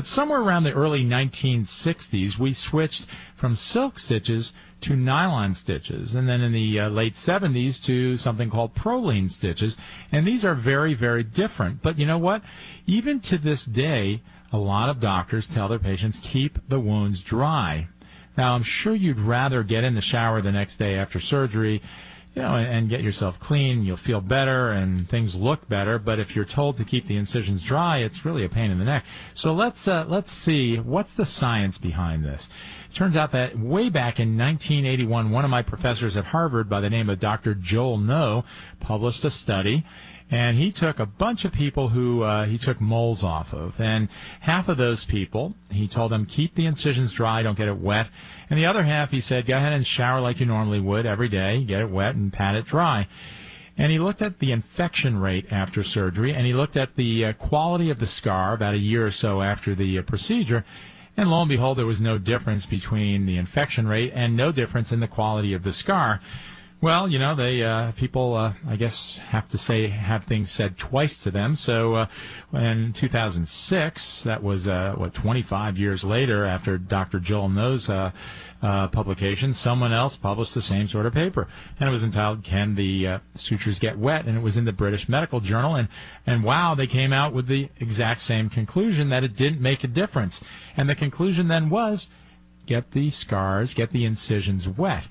But somewhere around the early 1960s, we switched from silk stitches to nylon stitches, and then in the late 70s to something called Prolene stitches. And these are very, very different. But you know what? Even to this day, a lot of doctors tell their patients keep the wounds dry. Now, I'm sure you'd rather get in the shower the next day after surgery, and get yourself clean. You'll feel better and things look better. But if you're told to keep the incisions dry, it's really a pain in the neck. So let's see what's the science behind this. It turns out that way back in 1981, one of my professors at Harvard by the name of Dr. Joel Noe published a study. And he took a bunch of people who he took moles off of. And half of those people, he told them, keep the incisions dry, don't get it wet. And the other half, he said, go ahead and shower like you normally would every day, get it wet and pat it dry. And he looked at the infection rate after surgery, and he looked at the quality of the scar about a year or so after the procedure. And lo and behold, there was no difference between the infection rate and no difference in the quality of the scar. Well, people, I guess, have things said twice to them. So in 2006, that was, 25 years later after Dr. Joel Noe's publication, someone else published the same sort of paper. And it was entitled, Can the Sutures Get Wet? And it was in the British Medical Journal. And wow, they came out with the exact same conclusion, that it didn't make a difference. And the conclusion then was, get the scars, get the incisions wet.